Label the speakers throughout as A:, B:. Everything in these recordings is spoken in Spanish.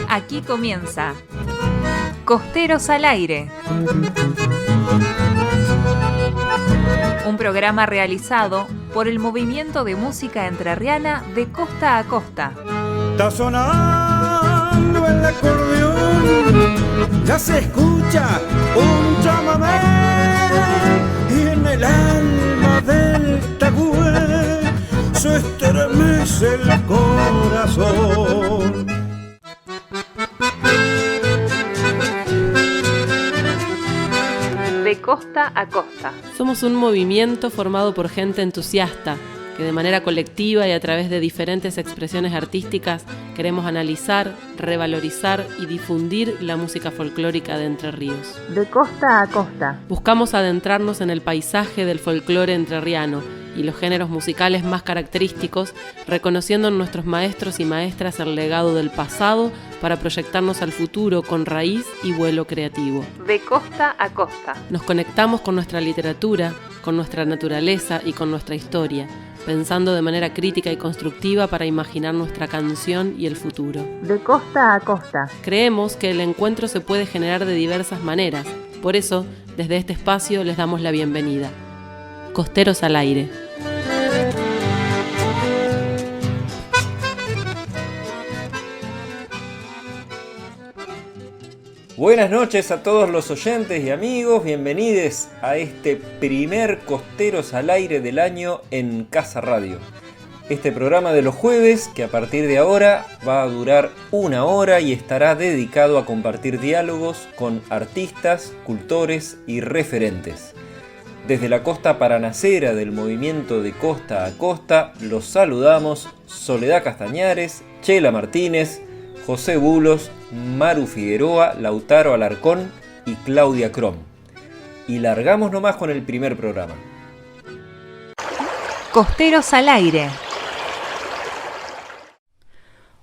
A: Aquí comienza Costeros al Aire, un programa realizado por el Movimiento de Música Entrerriana de Costa a Costa.
B: Está sonando el acordeón, ya se escucha un chamamé, y en el alma del tagüe se estremece el corazón.
A: De costa a costa.
C: Somos un movimiento formado por gente entusiasta que de manera colectiva y a través de diferentes expresiones artísticas queremos analizar, revalorizar y difundir la música folclórica de Entre Ríos.
A: De costa a costa.
C: Buscamos adentrarnos en el paisaje del folclore entrerriano y los géneros musicales más característicos, reconociendo en nuestros maestros y maestras el legado del pasado para proyectarnos al futuro con raíz y vuelo creativo.
A: De costa a costa.
C: Nos conectamos con nuestra literatura, con nuestra naturaleza y con nuestra historia, pensando de manera crítica y constructiva para imaginar nuestra canción y el futuro.
A: De costa a costa.
C: Creemos que el encuentro se puede generar de diversas maneras, por eso, desde este espacio les damos la bienvenida. Costeros al Aire.
D: Buenas noches a todos los oyentes y amigos, bienvenidos a este primer Costeros al Aire del año en Casa Radio. Este programa de los jueves, que a partir de ahora va a durar 1 hora y estará dedicado a compartir diálogos con artistas, cultores y referentes. Desde la costa paranacera del movimiento de Costa a Costa, los saludamos Soledad Castañares, Chela Martínez, José Bulos, Maru Figueroa, Lautaro Alarcón y Claudia Crom. Y largamos nomás con el primer programa.
A: Costeros al Aire.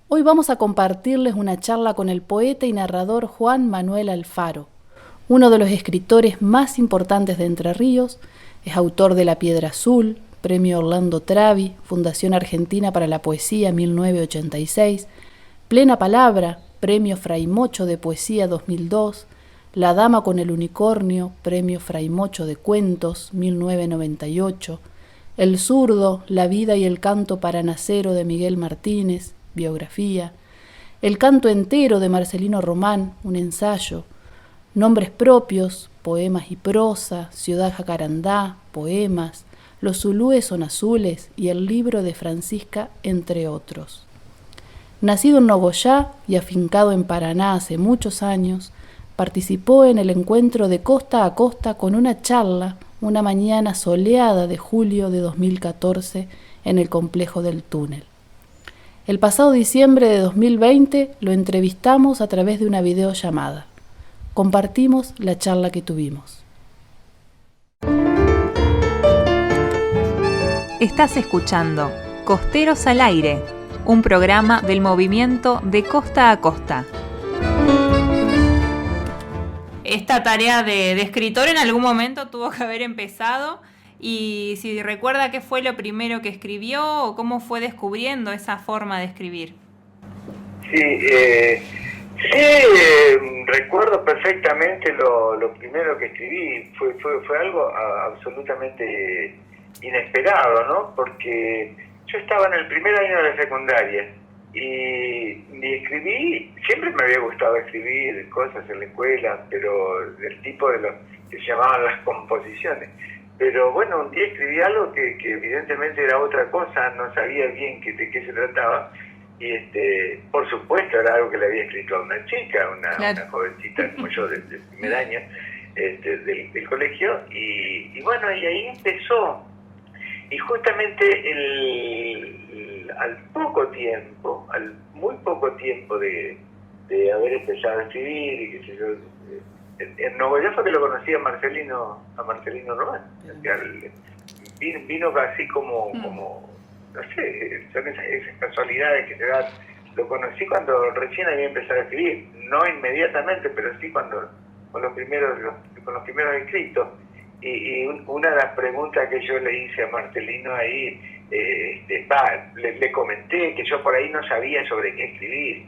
E: Hoy vamos a compartirles una charla con el poeta y narrador Juan Manuel Alfaro, uno de los escritores más importantes de Entre Ríos. Es autor de La Piedra Azul, Premio Orlando Travi, Fundación Argentina para la Poesía 1986, Plena Palabra, Premio Fray Mocho de Poesía 2002, La Dama con el Unicornio, Premio Fray Mocho de Cuentos 1998, El Zurdo, La Vida y el Canto Paranacero de Miguel Martínez, biografía, El Canto Entero de Marcelino Román, un ensayo, Nombres Propios, poemas y prosa, Ciudad Jacarandá, poemas, Los zulúes son azules y el libro de Francisca, entre otros. Nacido en Nogoyá y afincado en Paraná hace muchos años, participó en el encuentro de Costa a Costa con una charla una mañana soleada de julio de 2014 en el complejo del Túnel. El pasado diciembre de 2020 lo entrevistamos a través de una videollamada. Compartimos la charla que tuvimos.
A: Estás escuchando Costeros al Aire, un programa del movimiento de Costa a Costa. Esta tarea de escritor en algún momento tuvo que haber empezado, y si recuerda qué fue lo primero que escribió o cómo fue descubriendo esa forma de escribir.
F: Recuerdo perfectamente lo primero que escribí. Fue algo absolutamente inesperado, ¿no? Porque yo estaba en el primer año de la secundaria y escribí. Siempre me había gustado escribir cosas en la escuela, pero del tipo de lo que se llamaban las composiciones. Pero bueno, un día escribí algo que evidentemente era otra cosa, no sabía bien de qué se trataba. Y por supuesto era algo que le había escrito a una chica, una jovencita como yo del primer año del colegio, y bueno, y ahí empezó. Y justamente al muy poco tiempo de haber empezado a escribir, y qué sé yo, en Nogoyá fue que lo conocí a Marcelino Román. Vino así como no sé, son esas casualidades que se dan. Lo conocí cuando recién había empezado a escribir, no inmediatamente, pero sí con los primeros escritos. Y una de las preguntas que yo le hice a Marcelino ahí le comenté que yo por ahí no sabía sobre qué escribir,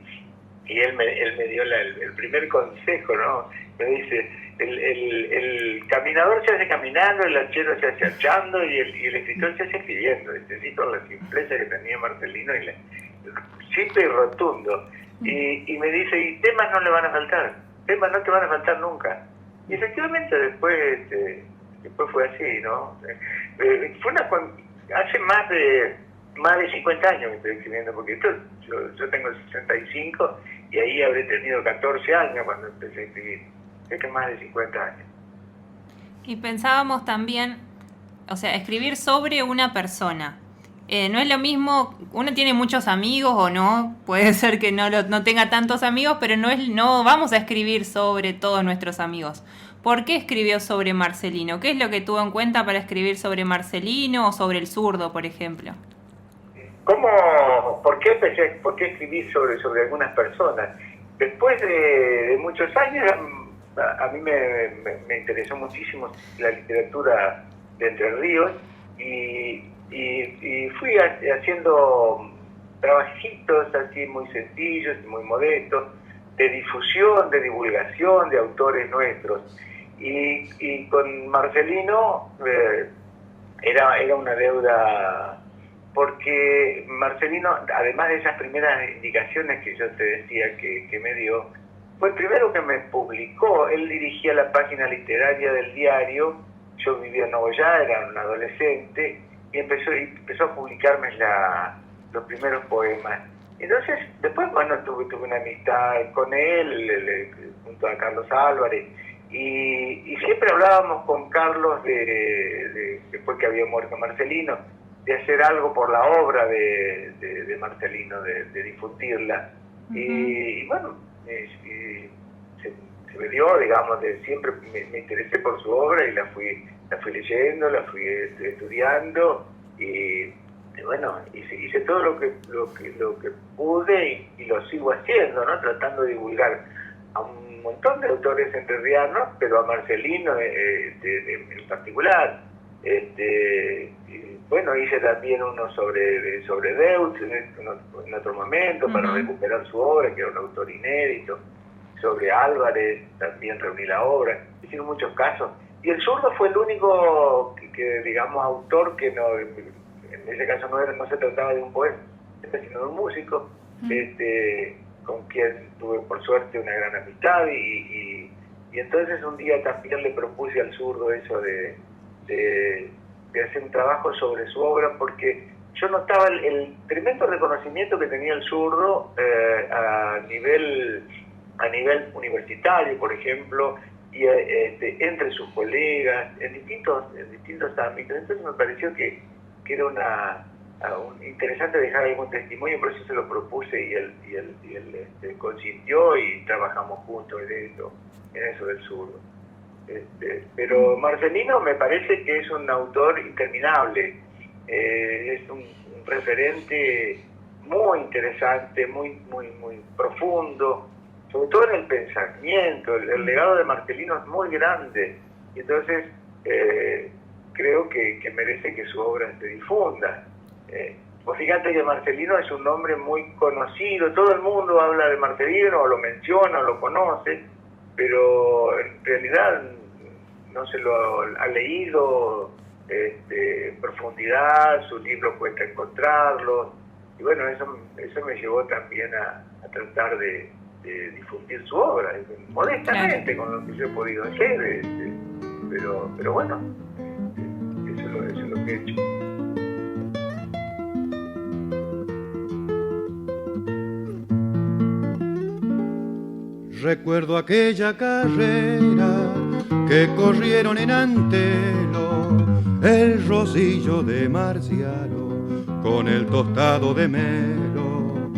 F: y él me dio el primer consejo, ¿no? Me dice, el caminador se hace caminando, el lanchero se hace archando y el escritor se hace escribiendo. Sí, con la simpleza que tenía Marcelino, simple y rotundo. Y me dice, y temas no le van a faltar, temas no te van a faltar nunca. Y efectivamente después fue así, ¿no? Hace más de 50 años que estoy escribiendo, porque yo tengo 65 y ahí habré tenido 14 años cuando empecé a escribir. Es que más de 50 años.
A: Y pensábamos también, o sea, escribir sobre una persona. No es lo mismo, uno tiene muchos amigos o no, puede ser que no tenga tantos amigos, pero no vamos a escribir sobre todos nuestros amigos. ¿Por qué escribió sobre Marcelino? ¿Qué es lo que tuvo en cuenta para escribir sobre Marcelino o sobre el zurdo, por ejemplo?
F: ¿Por qué escribí sobre algunas personas? Después de muchos años, a mí me interesó muchísimo la literatura de Entre Ríos y fui haciendo trabajitos así muy sencillos y muy modestos, de difusión, de divulgación de autores nuestros. Y con Marcelino era una deuda, porque Marcelino, además de esas primeras indicaciones que yo te decía que me dio, fue el primero que me publicó. Él dirigía la página literaria del diario, yo vivía en Nogoyá, era un adolescente, y empezó a publicarme los primeros poemas. Entonces, después, bueno, tuve una amistad con él, junto a Carlos Álvarez, y siempre hablábamos con Carlos después que había muerto Marcelino, de hacer algo por la obra de Marcelino, de difundirla. Uh-huh. Y bueno, se me dio, digamos, siempre me interesé por su obra y la fui leyendo, la fui estudiando y bueno, hice todo lo que pude y lo sigo haciendo, ¿no? Tratando de divulgar a un montón de autores entrerrianos, pero a Marcelino en particular. Bueno, hice también uno sobre Deutz en otro momento, para recuperar su obra, que era un autor inédito. Sobre Álvarez también reuní la obra. Hicieron muchos casos. Y el zurdo fue el único que digamos, autor que no, en ese caso no se trataba de un poeta, sino de un músico, con quien tuve por suerte una gran amistad. Y entonces un día también le propuse al zurdo eso de hacer un trabajo sobre su obra, porque yo notaba el tremendo reconocimiento que tenía el zurdo a nivel universitario, por ejemplo, y entre sus colegas, en distintos ámbitos. Entonces me pareció que era interesante dejar algún testimonio, por eso se lo propuse y él consintió y trabajamos juntos en eso del zurdo. Pero Marcelino me parece que es un autor interminable, es un referente muy interesante, muy profundo, sobre todo en el pensamiento. El legado de Marcelino es muy grande, y entonces creo que merece que su obra se difunda. Pues fíjate que Marcelino es un nombre muy conocido, todo el mundo habla de Marcelino, o lo menciona, o lo conoce, pero en realidad no se lo ha leído en profundidad. Su libro cuesta encontrarlo, y bueno, eso me llevó también a tratar de difundir su obra, modestamente, con lo que yo he podido hacer, pero bueno, eso es lo que he hecho.
B: Recuerdo aquella carrera que corrieron en Antelo, el Rosillo de Marcialo con el Tostado de Melo.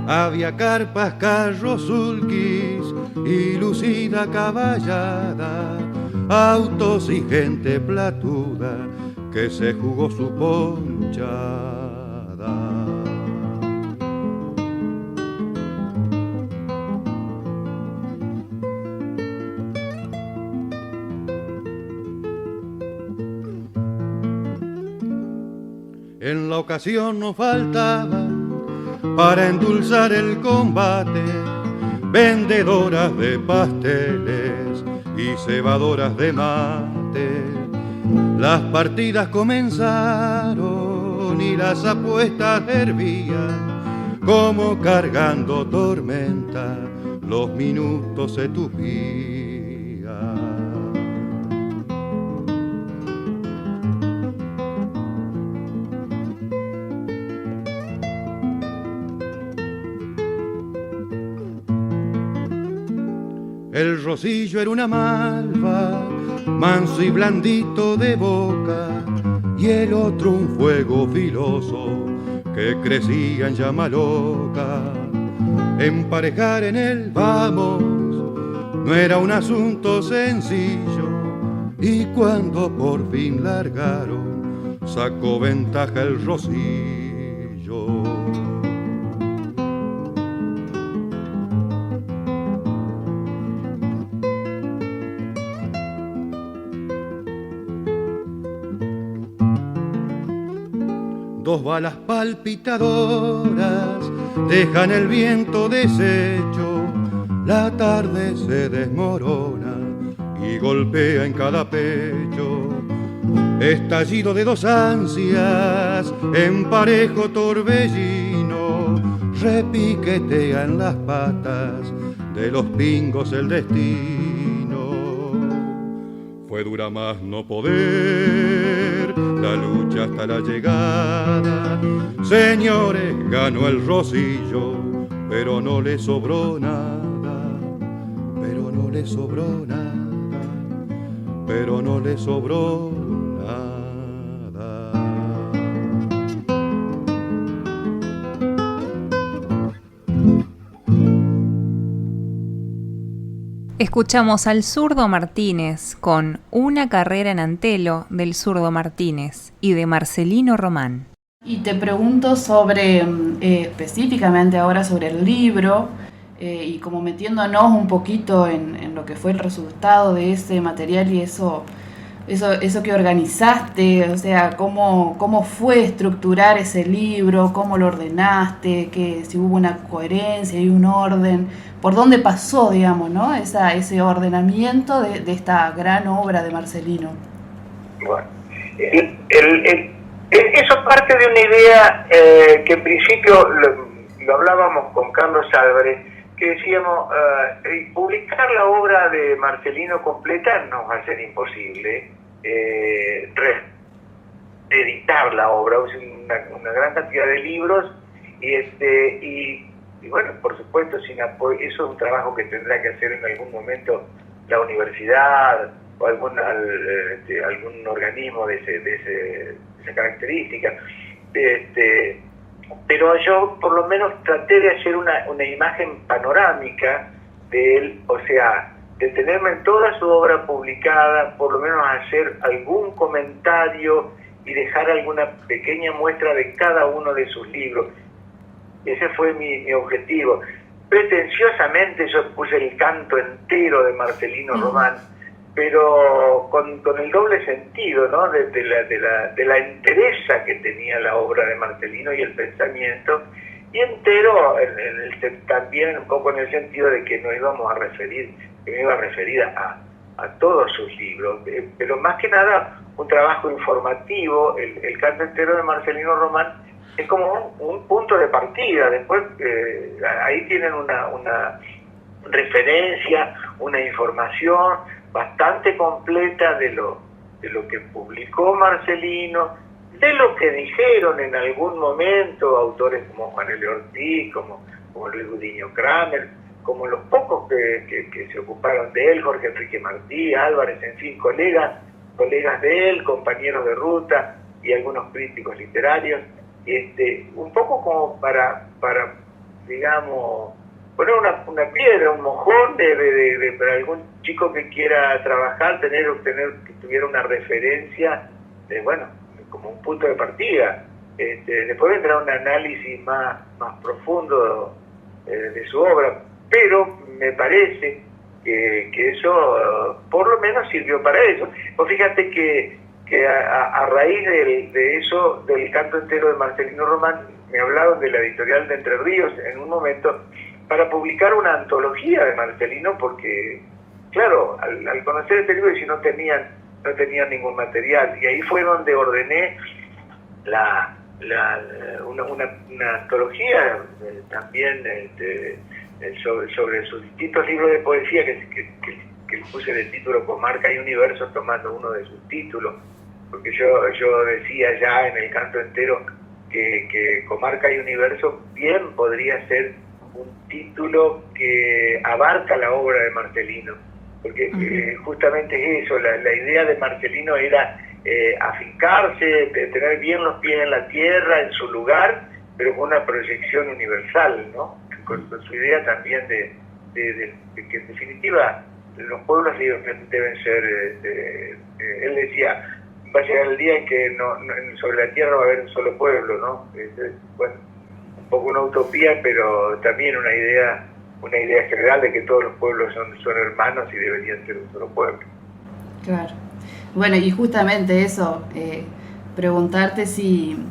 B: Había carpas, carros, sulquis y lucida caballada, autos y gente platuda que se jugó su ponchada. En la ocasión no faltaban para endulzar el combate vendedoras de pasteles y cebadoras de mate. Las partidas comenzaron y las apuestas hervían, como cargando tormenta los minutos se tupían. El Rosillo era una malva, manso y blandito de boca, y el otro un fuego filoso que crecía en llama loca. Emparejar en el vamos no era un asunto sencillo, y cuando por fin largaron sacó ventaja el Rosillo. Dos balas palpitadoras dejan el viento deshecho, la tarde se desmorona y golpea en cada pecho. Estallido de dos ansias, emparejo torbellino, repiquetea en las patas de los pingos el destino. Fue dura más no poder, la lucha hasta la llegada. Señores, ganó el Rosillo, pero no le sobró nada, pero no le sobró nada, pero no le sobró nada.
A: Escuchamos al Zurdo Martínez con Una carrera en Antelo del Zurdo Martínez y de Marcelino Román.
E: Y te pregunto sobre, específicamente ahora sobre el libro, y como metiéndonos un poquito en lo que fue el resultado de ese material y eso que organizaste, o sea, cómo fue estructurar ese libro, cómo lo ordenaste, que si hubo una coherencia y un orden, por dónde pasó, digamos, ¿no? Ese ordenamiento de esta gran obra de Marcelino.
F: Bueno, eso parte de una idea que en principio lo hablábamos con Carlos Álvarez, que decíamos, publicar la obra de Marcelino completa nos va a ser imposible, editar la obra, una gran cantidad de libros, y bueno, por supuesto, sin apoyo, eso es un trabajo que tendrá que hacer en algún momento la universidad o algún organismo de esa característica. Pero yo por lo menos traté de hacer una imagen panorámica de él, o sea, de tenerme en toda su obra publicada, por lo menos hacer algún comentario y dejar alguna pequeña muestra de cada uno de sus libros. Ese fue mi objetivo. Pretenciosamente yo puse el canto entero de Marcelino Román, pero con el doble sentido, ¿no? de la entereza que tenía la obra de Marcelino y el pensamiento, y entero también un poco en el sentido de que me iba a referir a todos sus libros, pero más que nada un trabajo informativo. El canto entero de Marcelino Román es como un punto de partida. Después ahí tienen una referencia, una información bastante completa de lo que publicó Marcelino, de lo que dijeron en algún momento autores como Juan L. Ortiz, como Luis Gudiño Kramer, como los pocos que se ocuparon de él, Jorge Enrique Martí, Álvarez, en fin, colegas de él, compañeros de ruta y algunos críticos literarios, un poco como para digamos, poner una piedra, un mojón para algún chico que quiera trabajar, que tuviera una referencia, como un punto de partida. Después vendrá un análisis más profundo de su obra, pero me parece que eso por lo menos sirvió para eso. Pues fíjate que que a raíz de eso, del canto entero de Marcelino Román, me hablaron de la editorial de Entre Ríos en un momento para publicar una antología de Marcelino, porque, claro, al conocer este libro, si no tenían ningún material, y ahí fue donde ordené una antología también sobre sus distintos libros de poesía que le puse de título Comarca y Universo, tomando uno de sus títulos, porque yo decía ya en el canto entero que Comarca y Universo bien podría ser un título que abarca la obra de Marcelino, porque justamente es eso, la idea de Marcelino era afincarse, tener bien los pies en la tierra, en su lugar, pero con una proyección universal, ¿no? Con su idea también de que en definitiva los pueblos deben ser, él decía, va a llegar el día en que sobre la tierra va a haber un solo pueblo, ¿no? Bueno, un poco una utopía, pero también una idea general de que todos los pueblos son hermanos y deberían ser un solo pueblo.
E: Claro. Bueno, y justamente eso, preguntarte si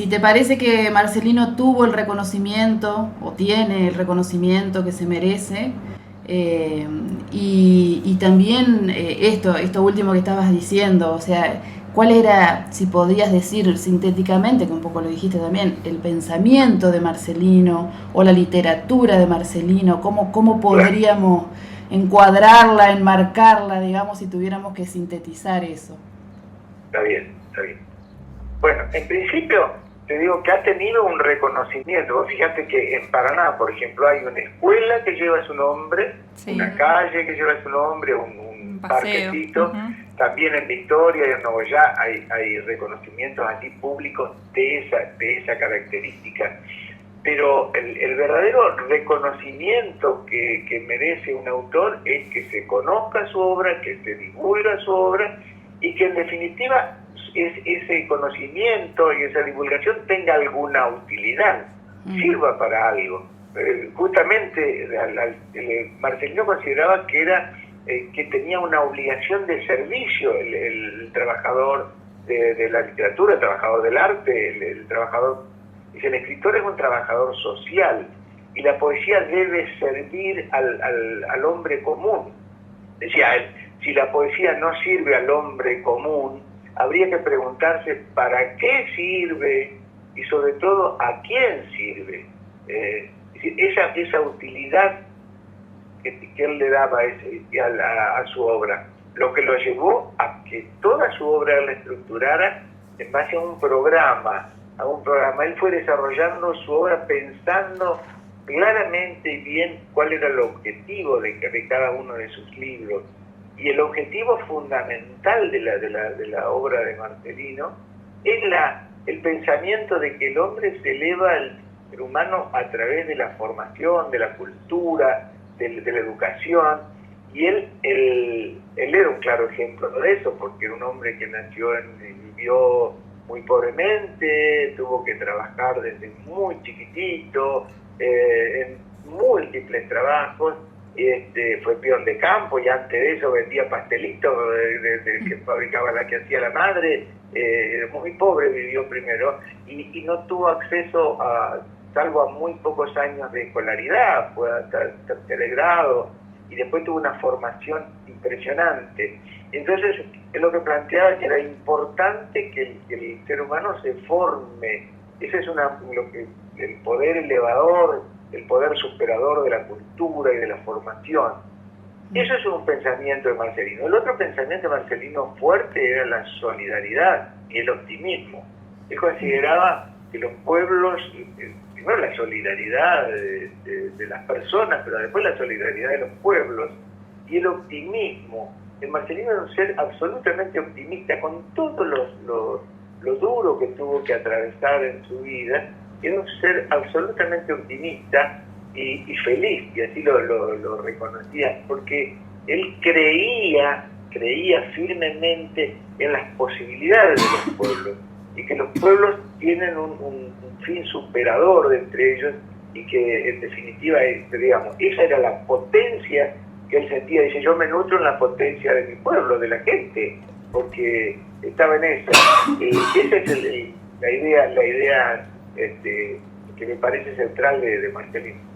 E: te parece que Marcelino tuvo el reconocimiento o tiene el reconocimiento que se merece, y también esto último que estabas diciendo, o sea, ¿cuál era, si podías decir sintéticamente, que un poco lo dijiste también, el pensamiento de Marcelino o la literatura de Marcelino? ¿Cómo podríamos encuadrarla, enmarcarla, digamos, si tuviéramos que sintetizar eso?
F: Está bien. Bueno, en principio te digo que ha tenido un reconocimiento. Vos fíjate que en Paraná, por ejemplo, hay una escuela que lleva su nombre, sí, una calle que lleva su nombre, un parquecito. También en Victoria y en Nogoyá hay reconocimientos así públicos de esa característica. Pero el verdadero reconocimiento que merece un autor es que se conozca su obra, que se divulga su obra y que en definitiva ese conocimiento y esa divulgación tenga alguna utilidad, sirva para algo. Justamente Marcelino consideraba que tenía una obligación de servicio el trabajador de la literatura, el trabajador del arte, el trabajador. Dice, el escritor es un trabajador social y la poesía debe servir al hombre común. Decía él, si la poesía no sirve al hombre común, habría que preguntarse para qué sirve y sobre todo a quién sirve. Esa utilidad que él le daba a su obra, lo que lo llevó a que toda su obra él la estructurara en base a un programa. Él fue desarrollando su obra pensando claramente y bien cuál era el objetivo de cada uno de sus libros. Y el objetivo fundamental de la obra de Marcelino es el pensamiento de que el hombre se eleva al ser humano a través de la formación, de la cultura, de la educación. Y él era un claro ejemplo de eso, porque era un hombre que vivió muy pobremente, tuvo que trabajar desde muy chiquitito, en múltiples trabajos, fue peón de campo y antes de eso vendía pastelitos que fabricaba la que hacía la madre, muy pobre vivió primero y no tuvo acceso salvo a muy pocos años de escolaridad, fue hasta tercer grado y después tuvo una formación impresionante. Entonces, es lo que planteaba que era importante que el ser humano se forme. Ese es el poder elevador, el poder superador de la cultura y de la formación. Y eso es un pensamiento de Marcelino. El otro pensamiento de Marcelino fuerte era la solidaridad y el optimismo. Él consideraba que los pueblos, primero la solidaridad de las personas, pero después la solidaridad de los pueblos y el optimismo. El Marcelino era un ser absolutamente optimista, con todo lo duro que tuvo que atravesar en su vida. Era un ser absolutamente optimista y feliz, y así lo reconocía, porque él creía firmemente en las posibilidades de los pueblos, y que los pueblos tienen un fin superador de entre ellos, y que en definitiva, digamos, esa era la potencia que él sentía. Dice, yo me nutro en la potencia de mi pueblo, de la gente, porque estaba en eso. Esa es la idea que me parece central de Marcelino.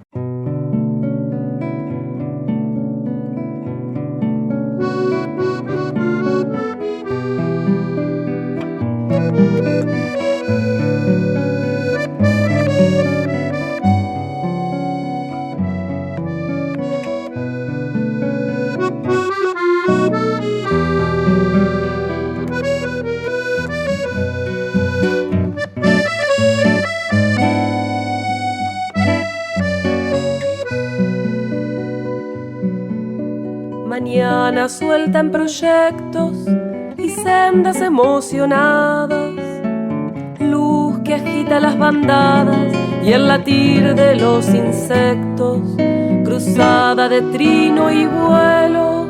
G: Mañana sueltan proyectos y sendas emocionadas, luz que agita las bandadas y el latir de los insectos, cruzada de trino y vuelo,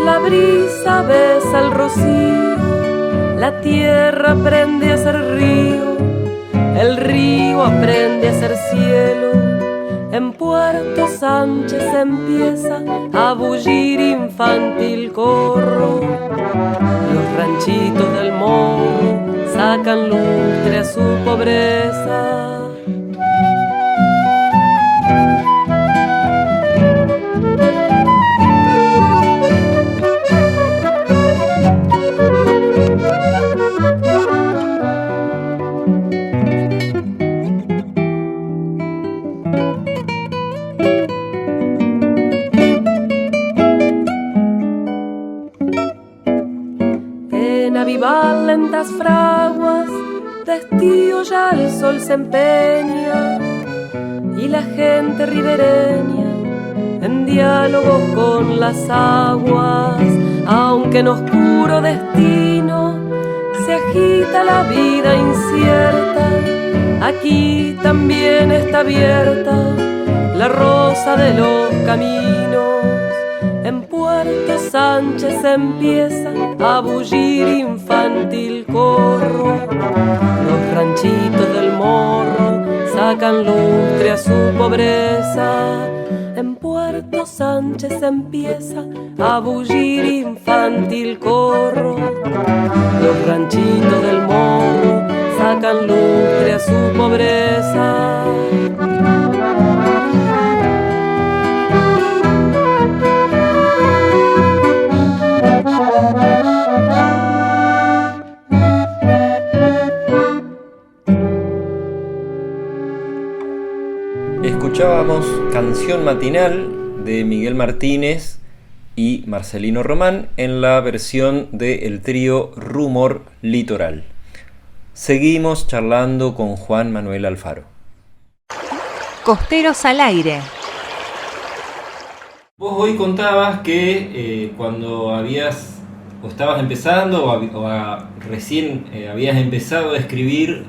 G: la brisa besa el rocío, la tierra aprende a ser río, el río aprende a ser cielo. En Puerto Sánchez empieza a bullir infantil corro. Los ranchitos del Morro sacan lustre a su pobreza. Lentas fraguas, de estío ya el sol se empeña y la gente ribereña en diálogos con las aguas, aunque en oscuro destino se agita la vida incierta, aquí también está abierta la rosa de los caminos. En Puerto Sánchez empieza a bullir infantil corro. Los ranchitos del Morro sacan lustre a su pobreza. En Puerto Sánchez empieza a bullir infantil corro. Los ranchitos del Morro sacan lustre a su pobreza.
D: Escuchábamos Canción Matinal de Miguel Martínez y Marcelino Román en la versión del trío Rumor Litoral. Seguimos charlando con Juan Manuel Alfaro.
H: Costeros al aire.
D: Vos hoy contabas que cuando estabas empezando recién habías empezado a escribir,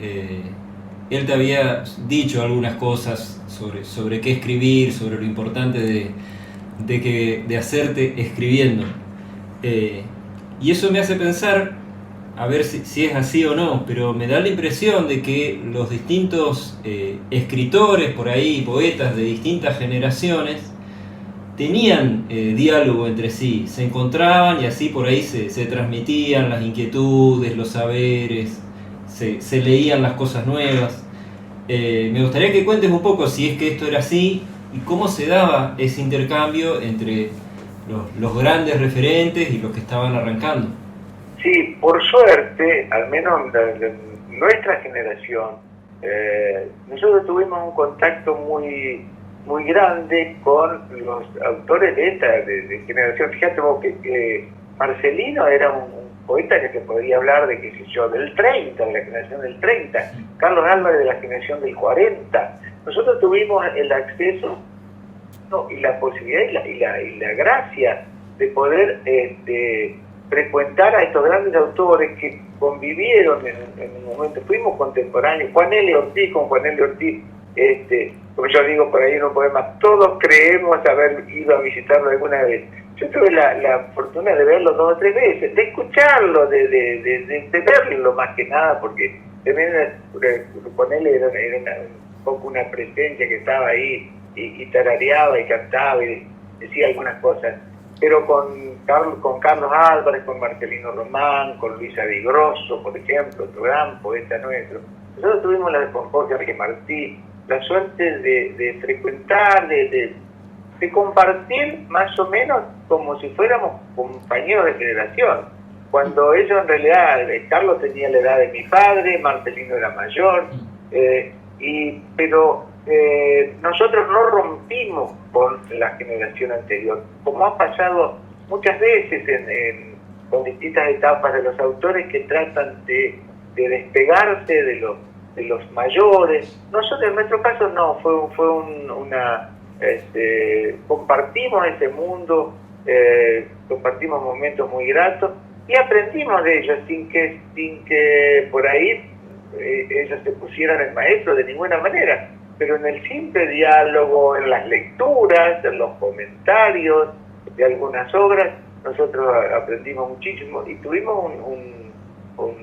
D: él te había dicho algunas cosas sobre qué escribir, sobre lo importante de hacerte escribiendo. Y eso me hace pensar, a ver si es así o no, pero me da la impresión de que los distintos escritores por ahí, poetas de distintas generaciones, tenían diálogo entre sí, se encontraban y así por ahí se transmitían las inquietudes, los saberes, se leían las cosas nuevas. Me gustaría que cuentes un poco si es que esto era así y cómo se daba ese intercambio entre los grandes referentes y los que estaban arrancando.
F: Sí, por suerte, al menos nuestra generación, nosotros tuvimos un contacto muy grande con los autores de esta de generación. Fíjate vos que Marcelino era un poeta que se podría hablar de, qué sé yo, del 30, de la generación del 30, Carlos Álvarez de la generación del 40. Nosotros tuvimos el acceso y la posibilidad y la gracia de poder frecuentar a estos grandes autores que convivieron en un momento. Fuimos contemporáneos. Juan L. Ortiz, como yo digo por ahí en un poema, todos creemos haber ido a visitarlo alguna vez. Yo tuve la fortuna de verlo 2 o 3 veces, de escucharlo, de verlo más que nada, porque también con él era un poco una presencia que estaba ahí y tarareaba y cantaba y decía algunas cosas pero con Carlos Álvarez, con Marcelino Román, con Luisa Di Grosso, por ejemplo, otro gran poeta nuestro. Nosotros tuvimos con Jorge Arge Martí la suerte de frecuentar, de compartir más o menos como si fuéramos compañeros de generación, cuando ellos en realidad, Carlos tenía la edad de mi padre, Marcelino era mayor, pero nosotros no rompimos con la generación anterior, como ha pasado muchas veces con distintas etapas de los autores que tratan de despegarse de los mayores. Nosotros en nuestro caso no, fue una compartimos ese mundo, compartimos momentos muy gratos y aprendimos de ellos sin que por ahí ellos se pusieran en maestro de ninguna manera, pero en el simple diálogo, en las lecturas, en los comentarios de algunas obras, nosotros aprendimos muchísimo y tuvimos un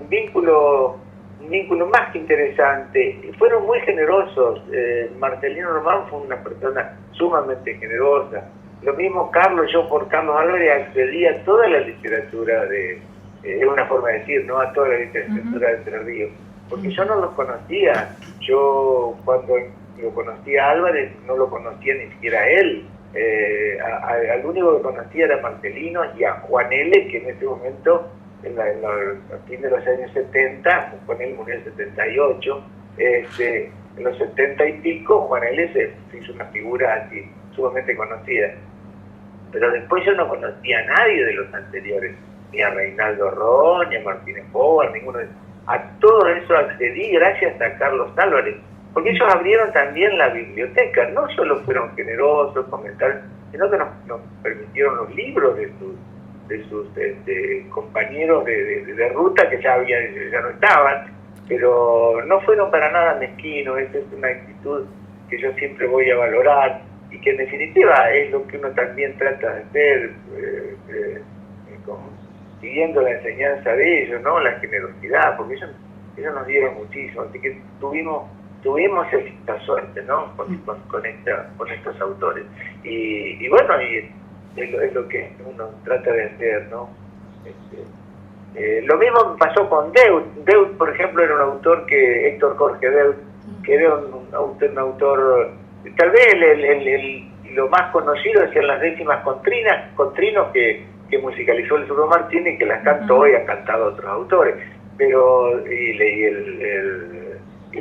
F: vínculo más que interesante. Fueron muy generosos. Marcelino Román fue una persona sumamente generosa. Lo mismo Carlos, yo por Carlos Álvarez accedí a toda la literatura es una forma de decir, ¿no? A toda la literatura de Entre Ríos, porque yo no los conocía. Yo cuando lo conocí a Álvarez no lo conocía ni siquiera a él. Al único que conocía era Marcelino y a Juan L., que en ese momento a fin de los años 70, Juan L. murió en 78, en los 70 y pico Juan L. se hizo una figura así sumamente conocida, pero después yo no conocía a nadie de los anteriores, ni a Reinaldo Ron, ni a Martínez Pobar, ninguno de ellos. A todo eso accedí gracias a Carlos Álvarez, porque ellos abrieron también la biblioteca, no solo fueron generosos, comentaron, sino que nos permitieron los libros de sus compañeros de ruta que ya no estaban, pero no fueron para nada mezquinos. Esa es una actitud que yo siempre voy a valorar y que en definitiva es lo que uno también trata de hacer, siguiendo la enseñanza de ellos, ¿no? La generosidad, porque ellos nos dieron muchísimo, así que tuvimos esta suerte, ¿no? Con estos autores y bueno, y es lo que uno trata de hacer, ¿no? Lo mismo pasó con Deud. Deud, por ejemplo, era un autor Héctor Jorge Deud, que era un autor, tal vez lo más conocido es en las décimas contrinos que musicalizó el Zurdo Martínez y que las cantó y han cantado otros autores, pero y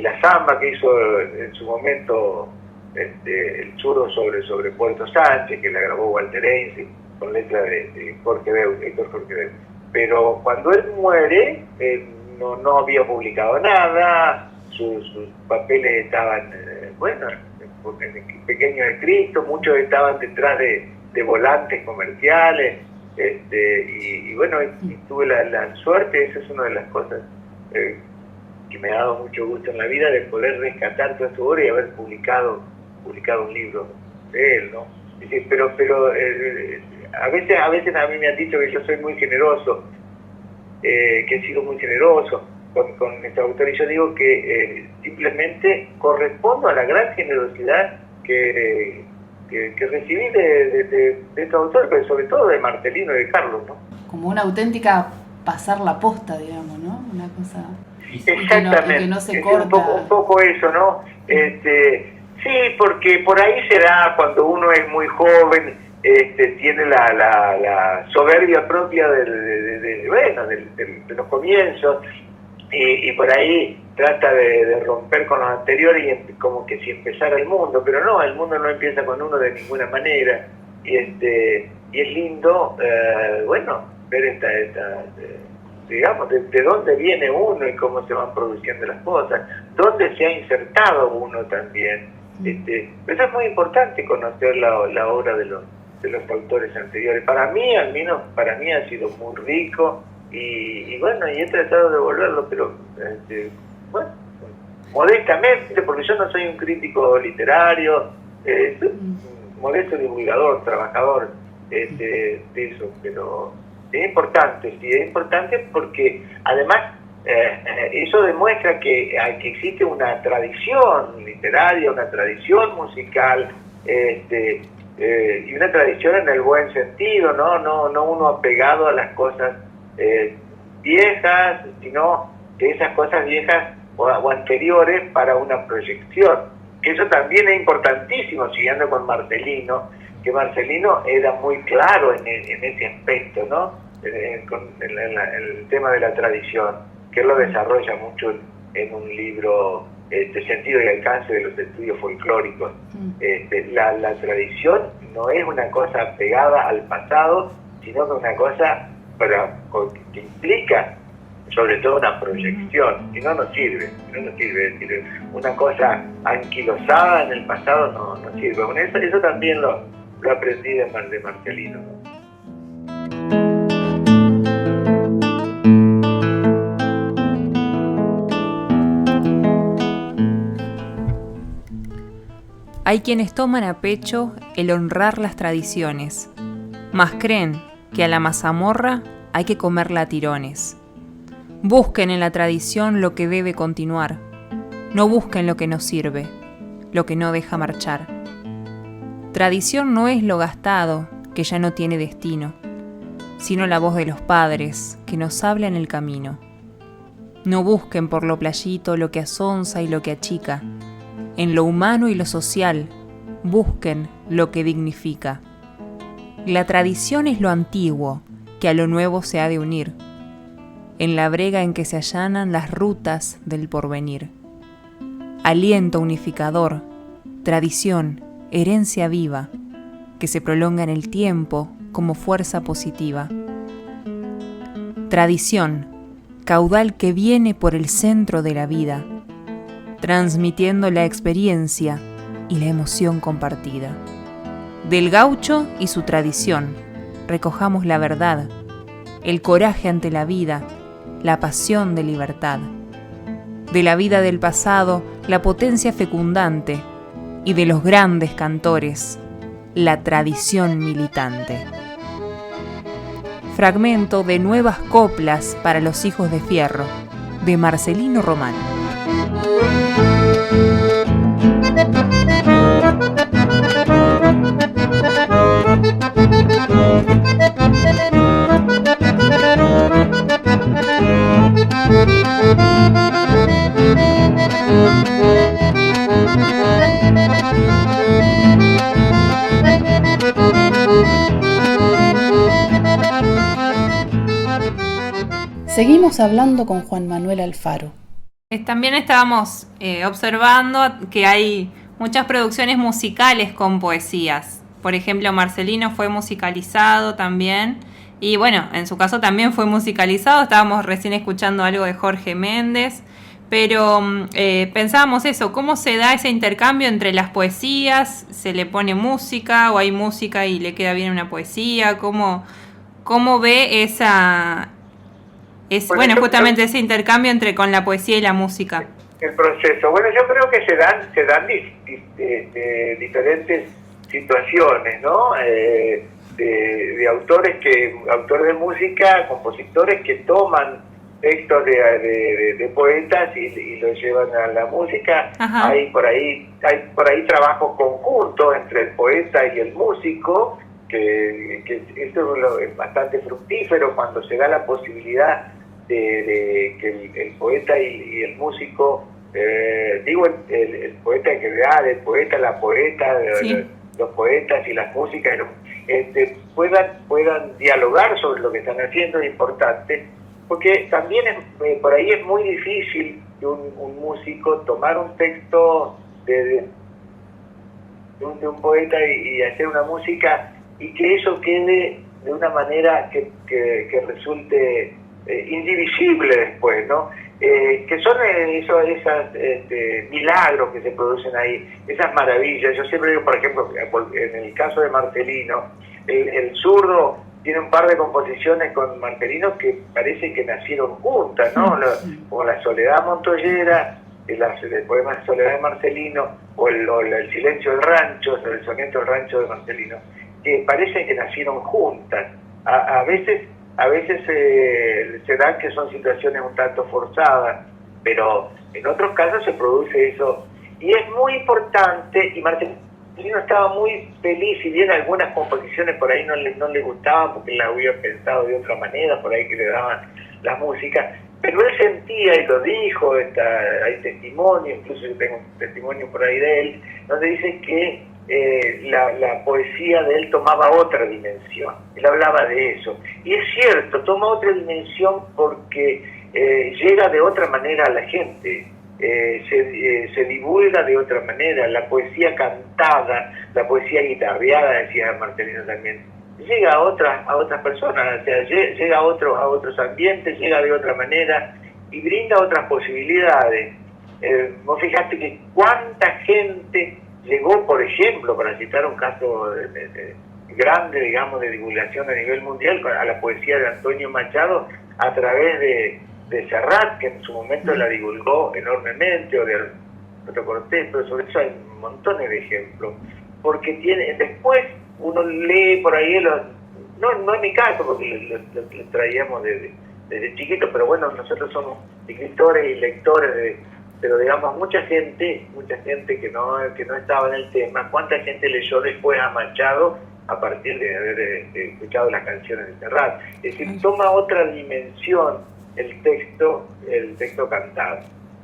F: la samba que hizo en su momento el Zurdo sobre Puerto Sánchez, que la grabó Walter Einstein con letra de Jorge Deud, Héctor Jorge Deud. Pero cuando él muere, no había publicado nada, sus papeles estaban, en pequeños escritos, muchos estaban detrás de volantes comerciales, y tuve la suerte, esa es una de las cosas que me ha dado mucho gusto en la vida, de poder rescatar toda su obra y haber publicado un libro de él, ¿no? Pero a veces a mí me han dicho que yo soy muy generoso, que he sido muy generoso con este autor, y yo digo que simplemente correspondo a la gran generosidad que recibí de este autor, pero sobre todo de Marcelino y de Carlos, ¿no?
E: Como una auténtica pasar la posta, digamos, ¿no? Una cosa...
F: Exactamente,
E: que no se corta.
F: Un poco eso, ¿no? Sí, porque por ahí se da cuando uno es muy joven, tiene la soberbia propia de los comienzos, y por ahí trata de romper con los anteriores y como que si empezara el mundo, pero no, el mundo no empieza con uno de ninguna manera, y es lindo, ver digamos, de dónde viene uno y cómo se van produciendo las cosas, dónde se ha insertado uno también. Eso es muy importante, conocer la obra de los autores anteriores. Para mí, al menos para mí, ha sido muy rico y he tratado de devolverlo, pero modestamente, porque yo no soy un crítico literario, soy un modesto divulgador, trabajador de eso, pero es importante porque además eso demuestra que existe una tradición literaria, una tradición musical, y una tradición en el buen sentido, no uno apegado a las cosas viejas, sino que esas cosas viejas o anteriores para una proyección. Que eso también es importantísimo, siguiendo con Marcelino, que Marcelino era muy claro en ese aspecto, ¿no? Con el tema de la tradición, que él lo desarrolla mucho en un libro, Sentido y alcance de los estudios folclóricos. La tradición no es una cosa pegada al pasado, sino que una cosa que implica sobre todo una proyección, si no sirve, es decir, una cosa anquilosada en el pasado no sirve. Bueno, eso también lo aprendí de Marcelino, ¿no?
A: Hay quienes toman a pecho el honrar las tradiciones, mas creen que a la mazamorra hay que comerla a tirones. Busquen en la tradición lo que debe continuar, no busquen lo que no sirve, lo que no deja marchar. Tradición no es lo gastado, que ya no tiene destino, sino la voz de los padres, que nos habla en el camino. No busquen por lo playito lo que asonza y lo que achica, en lo humano y lo social, busquen lo que dignifica. La tradición es lo antiguo, que a lo nuevo se ha de unir, en la brega en que se allanan las rutas del porvenir. Aliento unificador, tradición, herencia viva, que se prolonga en el tiempo como fuerza positiva. Tradición, caudal que viene por el centro de la vida, transmitiendo la experiencia y la emoción compartida. Del gaucho y su tradición, recojamos la verdad, el coraje ante la vida, la pasión de libertad. De la vida del pasado, la potencia fecundante, y de los grandes cantores, la tradición militante. Fragmento de Nuevas coplas para los hijos de fierro, de Marcelino Román.
E: Seguimos hablando con Juan Manuel Alfaro.
A: También estábamos observando que hay muchas producciones musicales con poesías. Por ejemplo, Marcelino fue musicalizado también. Y bueno, en su caso también fue musicalizado. Estábamos recién escuchando algo de Jorge Méndez. Pero pensábamos eso, ¿cómo se da ese intercambio entre las poesías? ¿Se le pone música o hay música y le queda bien una poesía? ¿Cómo ve justamente ese intercambio con la poesía y la música?
F: El proceso. Bueno, yo creo que se dan diferentes situaciones, ¿no? De autores de música, compositores que toman textos de poetas y los llevan a la música.
A: Ajá.
F: Hay por ahí trabajos conjuntos entre el poeta y el músico, que esto es bastante fructífero cuando se da la posibilidad de que el poeta y el músico, el poeta en general, el poeta, la poeta,
A: sí,
F: los poetas y las músicas puedan dialogar sobre lo que están haciendo. Es importante, porque también por ahí es muy difícil que un músico tomar un texto de un poeta y hacer una música y que eso quede de una manera que resulte indivisible después, ¿no? Que son esos milagros que se producen ahí, esas maravillas. Yo siempre digo, por ejemplo, en el caso de Marcelino, el zurdo tiene un par de composiciones con Marcelino que parece que nacieron juntas, ¿no? Como la Soledad Montoyera, el poema Soledad de Marcelino, o el Silencio del Rancho, el soneto del Rancho de Marcelino, que parece que nacieron juntas. A veces se dan que son situaciones un tanto forzadas, pero en otros casos se produce eso. Y es muy importante, y Marcelino Lino estaba muy feliz, si bien algunas composiciones por ahí no le gustaban porque él las hubiera pensado de otra manera, por ahí que le daban la música, pero él sentía y lo dijo, hay testimonio, incluso yo tengo un testimonio por ahí de él, donde dice que la poesía de él tomaba otra dimensión, él hablaba de eso, y es cierto, toma otra dimensión porque llega de otra manera a la gente, se divulga de otra manera, la poesía cantada, la poesía guitarreada, decía Marcelino también, llega a otras personas, o sea, llega a otros ambientes, llega de otra manera y brinda otras posibilidades. Vos fijate que cuánta gente llegó, por ejemplo, para citar un caso grande, digamos, de divulgación a nivel mundial, a la poesía de Antonio Machado a través de Serrat, que en su momento la divulgó enormemente, o de Alberto Cortés, pero sobre eso hay montones de ejemplos, porque después uno lee por ahí, no en mi caso, porque lo traíamos desde chiquito, pero bueno, nosotros somos escritores y lectores pero digamos mucha gente que no estaba en el tema, cuánta gente leyó después a Machado a partir de haber escuchado las canciones de Serrat. Es decir, toma otra dimensión el texto cantado.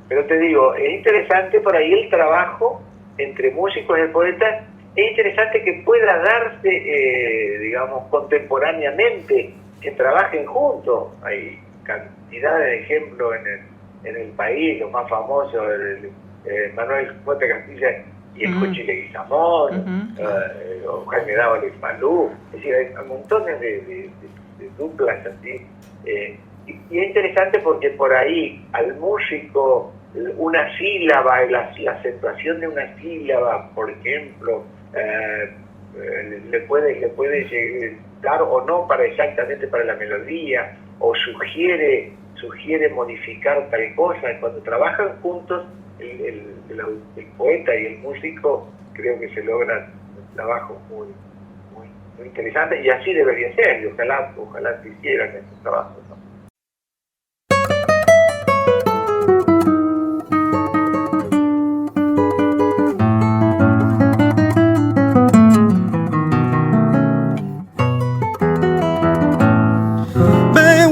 F: Pero te digo, es interesante por ahí el trabajo entre músicos y poetas, es interesante que pueda darse, digamos, contemporáneamente, que trabajen juntos. Hay cantidad de ejemplos en el país, los más famosos, Manuel Fuente Castilla y el Cochi Leguizamón, o Jaime Dávalos Malú, es decir, hay montones de duplas así. Y es interesante porque por ahí al músico una sílaba, la acentuación de una sílaba, por ejemplo, le puede llegar o no exactamente para la melodía, o sugiere modificar tal cosa. Y cuando trabajan juntos el poeta y el músico, creo que se logran trabajos muy interesantes, y así debería ser, y ojalá se hicieran esos trabajos, ¿no?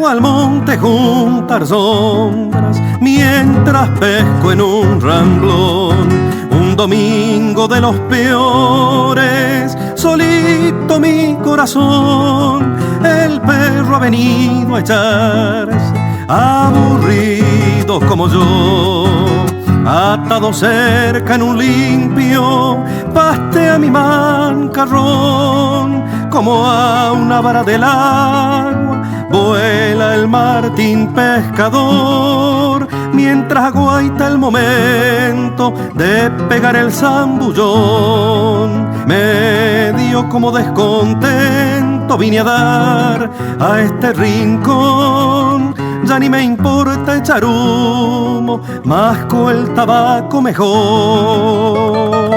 B: Al monte juntar sombras mientras pesco en un ramblón. Un domingo de los peores, solito mi corazón. El perro ha venido a echarse, aburrido como yo. Atado cerca en un limpio, pastea mi mancarrón. Como a una vara del agua vuela el martín pescador, mientras aguaita el momento de pegar el zambullón. Medio como descontento vine a dar a este rincón. Ya ni me importa echar humo, masco el tabaco mejor.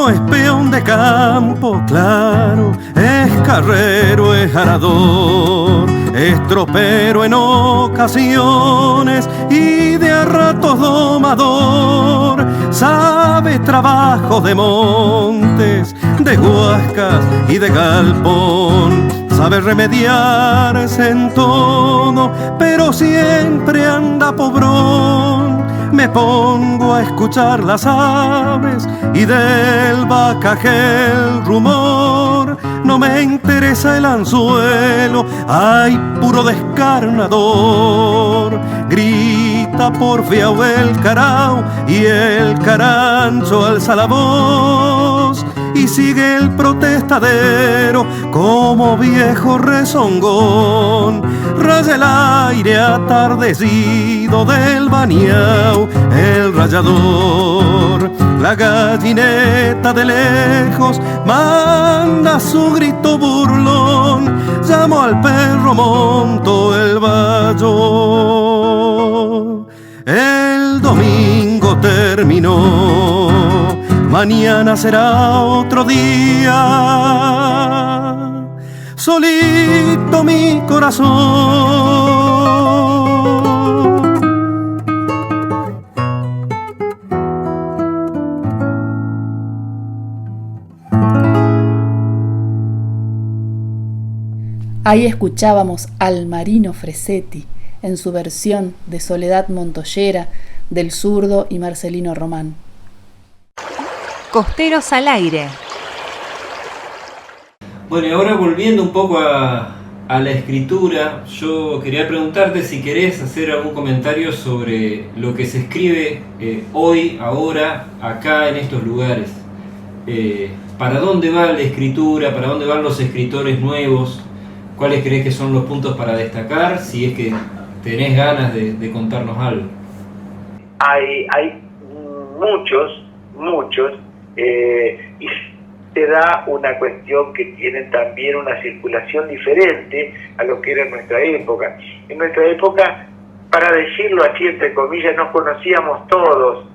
B: Es peón de campo, claro, es carrero, es arador, es tropero en ocasiones y de a ratos domador. Sabe trabajo de montes, de huascas y de galpón. Sabe remediarse en todo, pero siempre anda pobrón. Me pongo a escuchar las aves y del bacajel rumor. No me interesa el anzuelo, hay puro descarnador. Grita porfiao el carao y el carancho alza la voz. Y sigue el protestadero como viejo rezongón. Raya el aire atardecido del bañao el rayador. La gallineta de lejos manda su grito burlón. Llamo al perro, monto el vallo. El domingo terminó, mañana será otro día. solito mi corazón.
E: Ahí escuchábamos al Marino Fresetti en su versión de Soledad Montoyera, del Zurdo y Marcelino Román.
A: Costeros al aire.
D: Bueno, y ahora volviendo un poco a la escritura, yo quería preguntarte si querés hacer algún comentario sobre lo que se escribe hoy, ahora, acá en estos lugares. ¿Para dónde va la escritura? ¿Para dónde van los escritores nuevos? ¿Cuáles crees que son los puntos para destacar? Si es que tenés ganas de contarnos algo.
F: Hay muchos, y se da una cuestión que tienen también una circulación diferente a lo que era en nuestra época. En nuestra época, para decirlo así entre comillas, nos conocíamos todos,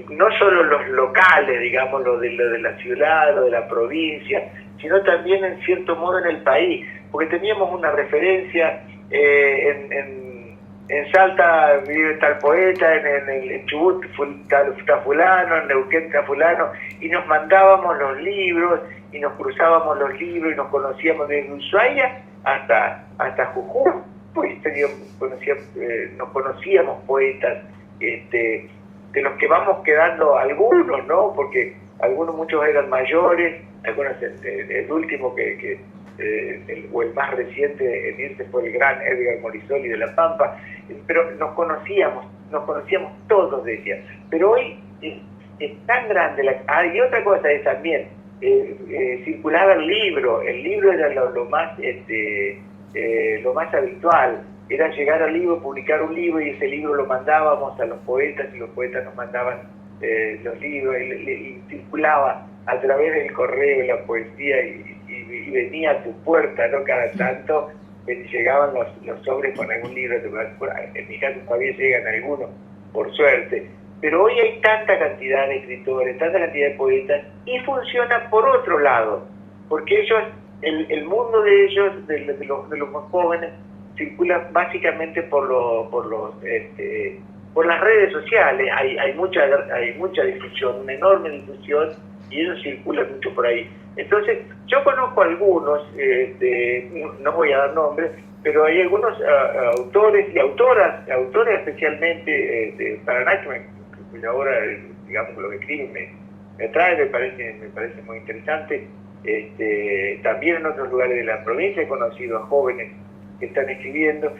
F: no solo los locales, digamos, lo de la ciudad, lo de la provincia, sino también en cierto modo en el país, porque teníamos una referencia. En Salta vive tal poeta, en Chubut está fulano, en Neuquén está fulano, y nos mandábamos los libros, y nos cruzábamos los libros, y nos conocíamos desde Ushuaia hasta Jujuy, pues nos conocíamos poetas, de los que vamos quedando algunos, ¿no? Porque muchos eran mayores, algunos, el último o el más reciente en irse fue el gran Edgar Morisoli de La Pampa, pero nos conocíamos todos, decía. Pero hoy es tan grande y otra cosa es también, circulaba el libro era lo más habitual, era llegar al libro, publicar un libro, y ese libro lo mandábamos a los poetas, y los poetas nos mandaban los libros, y circulaba a través del correo la poesía, y venía a tu puerta, ¿no? Cada tanto llegaban los sobres con algún libro. En mi caso todavía llegan algunos, por suerte. Pero hoy hay tanta cantidad de escritores, tanta cantidad de poetas, y funciona por otro lado, porque ellos, el mundo de ellos, de los más jóvenes, circula básicamente por las redes sociales. Hay mucha difusión, una enorme difusión, y ellos circulan mucho por ahí. Entonces, yo conozco algunos, no voy a dar nombres, pero hay algunos autores y autoras especialmente de Paraná, que ahora, digamos, lo que escriben me atrae, me parece muy interesante. También en otros lugares de la provincia he conocido a jóvenes que están escribiendo.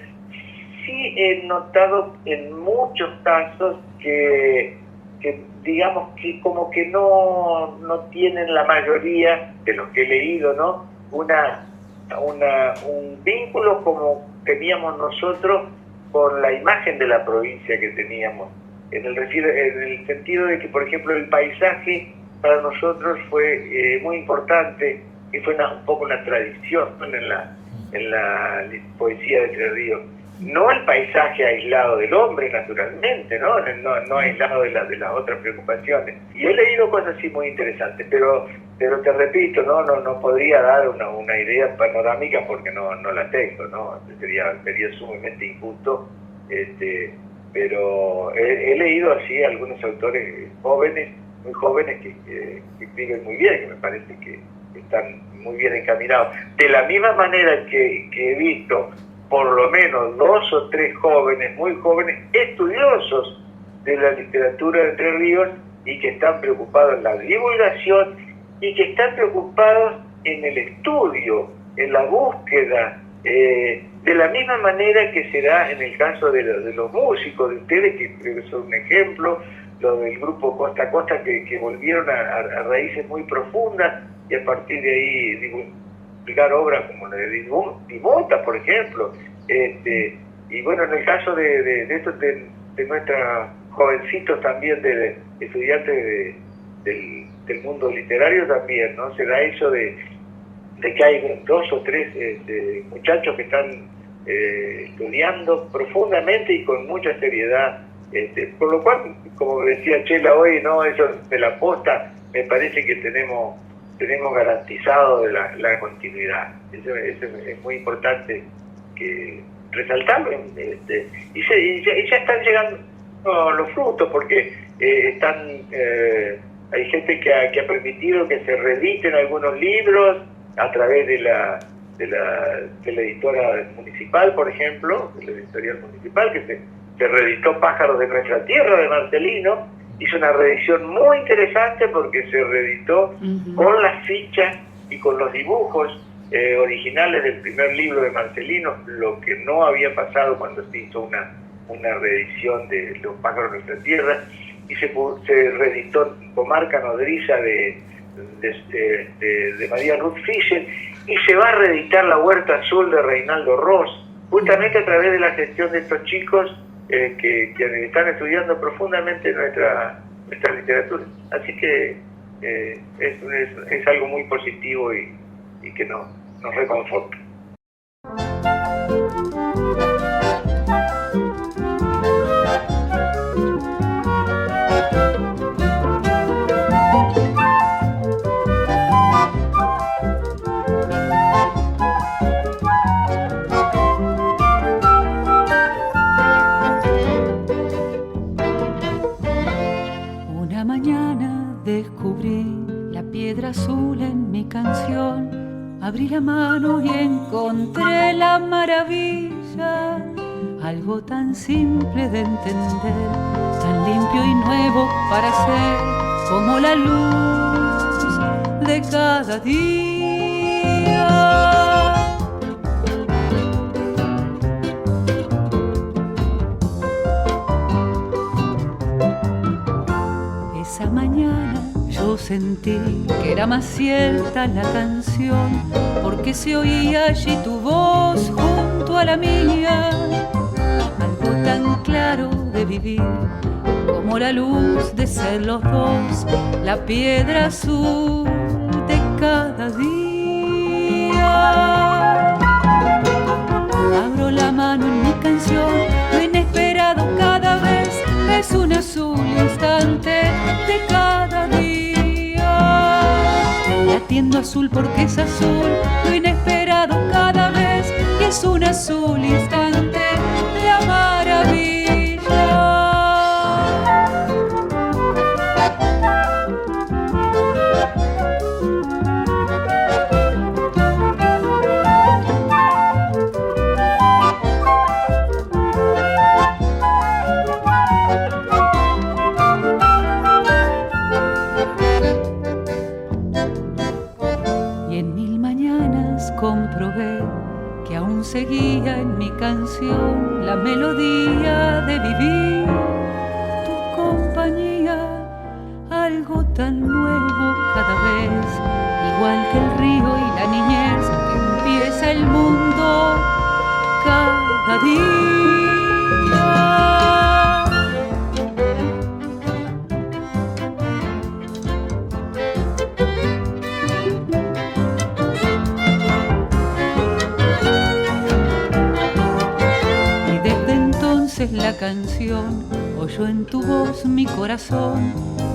F: Sí he notado en muchos casos que digamos que como que no tienen, la mayoría de los que he leído, ¿no? Un vínculo como teníamos nosotros con la imagen de la provincia que teníamos, en el sentido de que, por ejemplo, el paisaje para nosotros fue muy importante, y fue un poco una tradición en la poesía de Entre Ríos. No el paisaje aislado del hombre, naturalmente, no aislado de las otras preocupaciones. Y he leído cosas así muy interesantes, pero te repito, no podría dar una idea panorámica porque no la tengo, ¿no? Sería sumamente injusto, pero he leído así algunos autores jóvenes, muy jóvenes, que escriben muy bien, que me parece que están muy bien encaminados. De la misma manera que he visto por lo menos 2 o 3 jóvenes, muy jóvenes, estudiosos de la literatura de Entre Ríos, y que están preocupados en la divulgación, y que están preocupados en el estudio, en la búsqueda, de la misma manera que se da en el caso de los músicos de ustedes, que creo que son un ejemplo, lo del grupo Costa a Costa, que volvieron a raíces muy profundas, y a partir de ahí publicar obras como la de Dimota, por ejemplo, y bueno, en el caso de nuestros jovencitos también, de estudiantes del mundo literario también, ¿no? Se da eso de que hay 2 o 3 muchachos que están estudiando profundamente y con mucha seriedad, por lo cual, como decía Chela hoy, ¿no? Eso de la posta, me parece que tenemos tenemos garantizado la continuidad. Eso es muy importante que resaltarlo, y ya están llegando los frutos, porque hay gente que ha permitido que se reediten algunos libros a través de la editora municipal, por ejemplo, de la editorial municipal, que se reeditó Pájaros de Nuestra Tierra, de Marcelino. Hizo una reedición muy interesante porque se reeditó con las fichas y con los dibujos originales del primer libro de Marcelino, lo que no había pasado cuando se hizo una reedición de Los Pájaros de Nuestra Tierra, y se reeditó Comarca Nodriza de María Ruth Fischer, y se va a reeditar La Huerta Azul de Reinaldo Ross, justamente a través de la gestión de estos chicos que están estudiando profundamente nuestra literatura. Así que es algo muy positivo y que nos reconforta.
H: Una mañana descubrí la piedra azul en mi canción. Abrí la mano y encontré la maravilla, algo tan simple de entender, tan limpio y nuevo para ser, como la luz de cada día. Esa mañana yo sentí que era más cierta la canción, porque se oía allí tu voz junto a la mía, algo tan claro de vivir, como la luz de ser los dos, la piedra azul de cada día. Abro la mano en mi canción, lo inesperado cada vez es un azul instante de cada día. Latiendo azul porque es azul, lo inesperado cada vez, y es un azul instante, la maravilla. Seguía en mi canción la melodía de vivir, tu compañía, algo tan nuevo cada vez, igual que el río y la niñez, que empieza el mundo cada día. La canción oyó en tu voz mi corazón,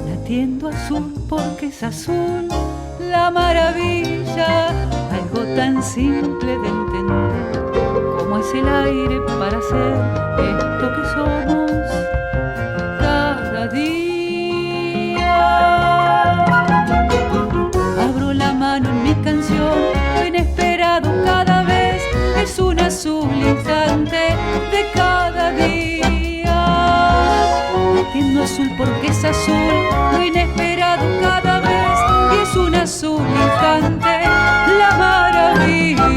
H: latiendo azul porque es azul, la maravilla, algo tan simple de entender, como es el aire para ser esto que somos cada día. Abro la mano en mi canción, lo inesperado cada vez es un azul instante de cada día. Latiendo azul porque es azul, lo inesperado cada vez, y es un azul instante, la maravilla.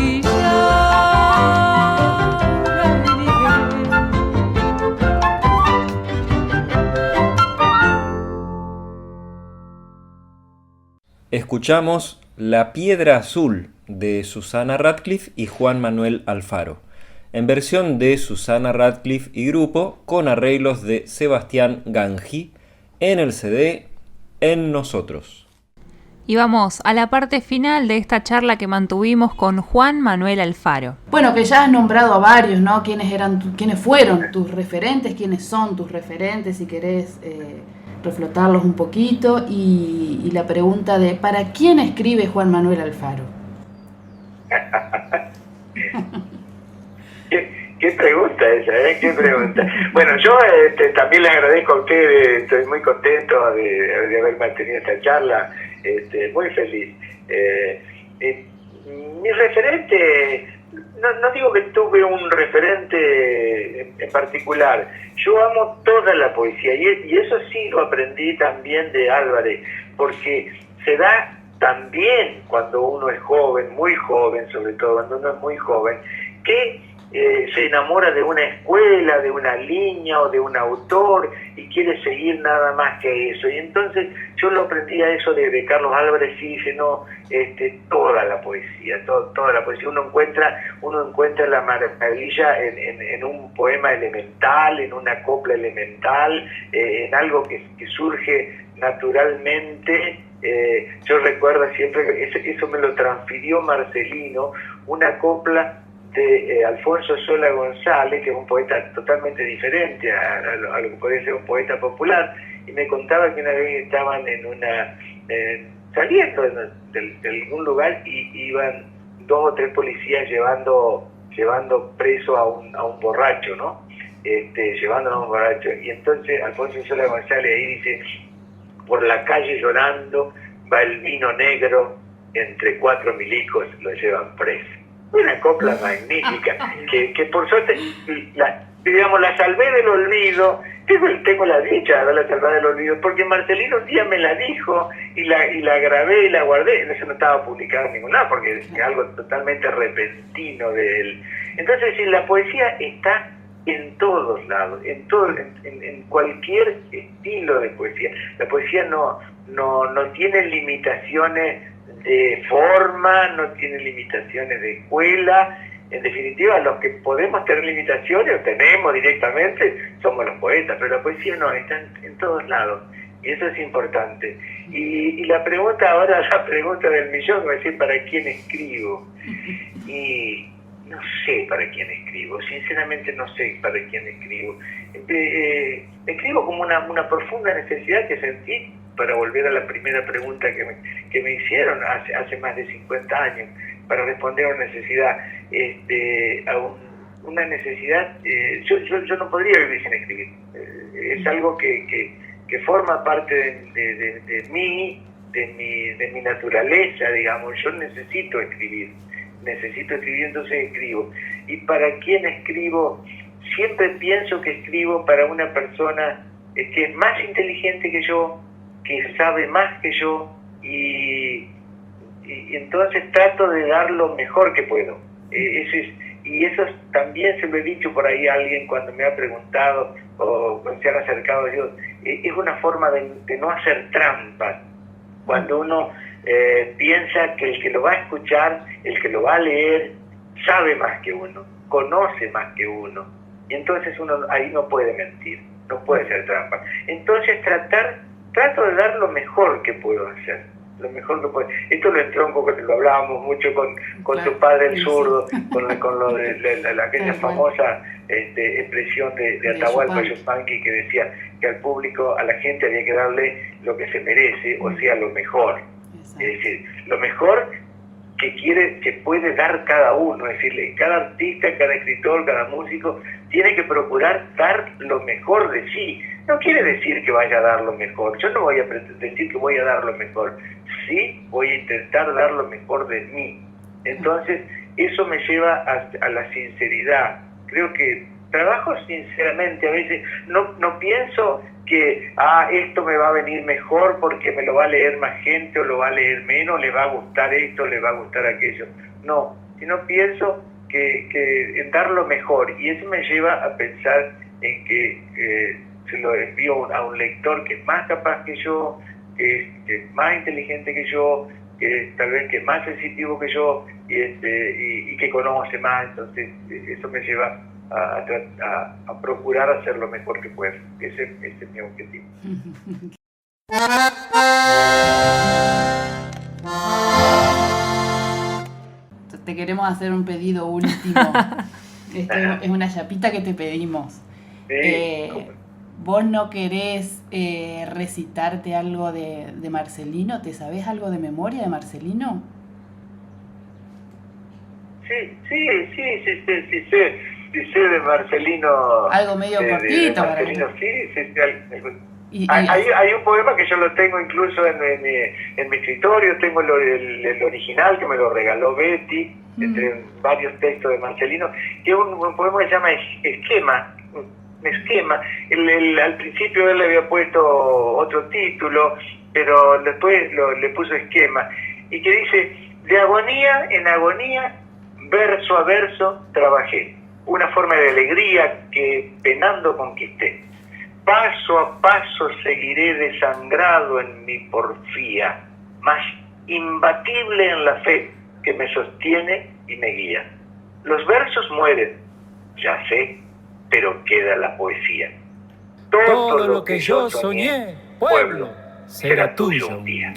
D: Escuchamos La Piedra Azul de Susana Radcliffe y Juan Manuel Alfaro, en versión de Susana Radcliffe y grupo, con arreglos de Sebastián Gangi, en el CD En Nosotros.
A: Y vamos a la parte final de esta charla que mantuvimos con Juan Manuel Alfaro.
E: Bueno, que ya has nombrado a varios, ¿no? ¿Quiénes fueron tus referentes? ¿Quiénes son tus referentes? Si querés reflotarlos un poquito y la pregunta de ¿para quién escribe Juan Manuel Alfaro?
F: ¿Qué pregunta esa, ¿Qué pregunta? Bueno, yo también les agradezco a ustedes, estoy muy contento de haber mantenido esta charla, muy feliz. Mi referente, no digo que tuve un referente en particular, yo amo toda la poesía y eso sí lo aprendí también de Álvarez, porque se da también cuando uno es joven, muy joven sobre todo, cuando uno es muy joven, que se enamora de una escuela, de una línea o de un autor y quiere seguir nada más que eso. Y entonces yo lo aprendí a eso de Carlos Álvarez y dije, no, toda la poesía, toda la poesía. Uno encuentra la maravilla en un poema elemental, en una copla elemental, en algo que surge naturalmente. Yo recuerdo siempre, eso me lo transfirió Marcelino, una copla de Alfonso Sola González, que es un poeta totalmente diferente a lo que podría ser un poeta popular, y me contaba que una vez estaban saliendo de algún lugar y iban 2 o 3 policías llevando preso a un borracho, ¿no? Llevándolo a un borracho. Y entonces Alfonso Sola González ahí dice, por la calle llorando va el vino negro, entre 4 milicos lo llevan preso. Una copla magnífica, que por suerte, la salvé del olvido. Tengo la dicha de haberla salvado del olvido, porque Marcelino un día me la dijo y la grabé y la guardé. Eso no estaba publicado en ningún lado, porque es algo totalmente repentino de él. Entonces, la poesía está en todos lados, en cualquier estilo de poesía. La poesía no tiene limitaciones de forma, no tiene limitaciones de escuela. En definitiva, los que podemos tener limitaciones, o tenemos directamente, somos los poetas, pero la poesía no, está en todos lados, y eso es importante. Y la pregunta del millón, va a decir, ¿para quién escribo? Y no sé para quién escribo, sinceramente no sé para quién escribo. Escribo como una profunda necesidad que sentí, para volver a la primera pregunta que me hicieron hace más de 50 años, para responder a una necesidad, una necesidad. Yo no podría vivir sin escribir. Es algo que forma parte de mí, de mi naturaleza, digamos. Yo necesito escribir, entonces escribo. ¿Y para quién escribo? Siempre pienso que escribo para una persona que es más inteligente que yo, que sabe más que yo, y entonces trato de dar lo mejor que puedo. Y eso también se lo he dicho por ahí a alguien cuando me ha preguntado o se han acercado a Dios. Es una forma de no hacer trampas. Cuando uno piensa que el que lo va a escuchar, el que lo va a leer, sabe más que uno, conoce más que uno. Y entonces uno ahí no puede mentir, no puede hacer trampas. Entonces trato de dar lo mejor que puedo hacer, lo mejor que puedo. Esto lo entronco, que lo hablábamos mucho con claro, tu padre el zurdo, con lo de aquella famosa expresión de Atahualpa Yupanqui, que decía que al público, a la gente había que darle lo que se merece, o sea, lo mejor. Exacto. Es decir, lo mejor que puede dar cada uno, es decir, cada artista, cada escritor, cada músico tiene que procurar dar lo mejor de sí. No quiere decir que vaya a dar lo mejor, yo no voy a decir que voy a dar lo mejor, sí voy a intentar dar lo mejor de mí. Entonces eso me lleva a la sinceridad. Creo que trabajo sinceramente, a veces no pienso que esto me va a venir mejor porque me lo va a leer más gente o lo va a leer menos, le va a gustar esto, le va a gustar aquello. No, sino pienso que en dar lo mejor, y eso me lleva a pensar en que se lo envío a un lector que es más capaz que yo, que es más inteligente que yo, que tal vez que es más sensitivo que yo, y que conoce más. Entonces eso me lleva a procurar hacer lo mejor que pueda. Ese es mi objetivo.
E: Te queremos hacer un pedido último. Esto es una chapita que te pedimos. ¿Vos no querés recitarte algo de Marcelino? ¿Te sabés algo de memoria de Marcelino?
F: Sí, sé de Marcelino.
E: Algo medio cortito.
F: De Marcelino, sí. Hay un poema que yo lo tengo incluso en mi escritorio, tengo el original que me lo regaló Betty, entre varios textos de Marcelino, que es un poema que se llama Esquema. Al principio él le había puesto otro título, pero después le puso Esquema, y que dice: de agonía en agonía, verso a verso trabajé, una forma de alegría que penando conquisté. Paso a paso seguiré desangrado en mi porfía, mas imbatible en la fe que me sostiene y me guía. Los versos mueren, ya sé, pero queda la poesía.
I: Todo lo que yo soñé, pueblo, será tuyo un día.